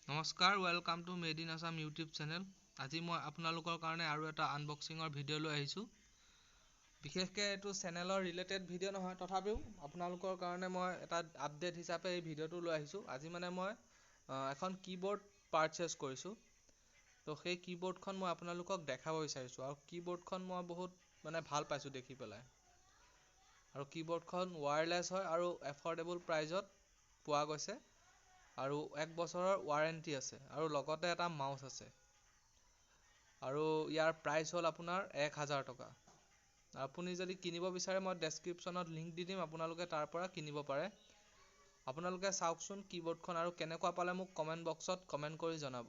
নমস্কাৰ, welcome to made in Assam YouTube channel. আজি মই আপোনালোকৰ কাৰণে আৰু এটা আনবক্সিঙৰ ভিডিঅ' লৈ আহিছোঁ। বিশেষকৈ এইটো চেনেলৰ ৰিলেটেড ভিডিঅ' নহয়, তথাপিও আপোনালোকৰ কাৰণে মই এটা আপডেট হিচাপে এই ভিডিঅ'টো লৈ আহিছোঁ। আজি মানে মই এখন কীবৰ্ড পাৰচেছ কৰিছোঁ। তো সেই কীবৰ্ডখন মই আপোনালোকক দেখাব বিচাৰিছোঁ, আৰু কীবৰ্ডখন মই বহুত ভাল পাইছোঁ দেখি পেলাই। আৰু কীবৰ্ডখন ৱায়াৰলেছ হয় আৰু এফৰ্ডেবল প্ৰাইজত পোৱা গৈছে। আৰু 1 বছৰৰ ৱাৰেণ্টি আছে, আৰু লগতে এটা মাউচ আছে। আৰু ইয়াৰ প্ৰাইচ হ'ল আপোনাৰ 1000 টকা। আপুনি যদি কিনিব বিচাৰে মই ডেছক্ৰিপশ্যনত লিংক দি দিম, আপোনালোকে তাৰ পৰা কিনিব পাৰে। আপোনালোকে চাওকচোন কীবৰ্ডখন, আৰু কেনেকুৱা পালে মোক কমেণ্ট বক্সত কমেণ্ট কৰি জনাব।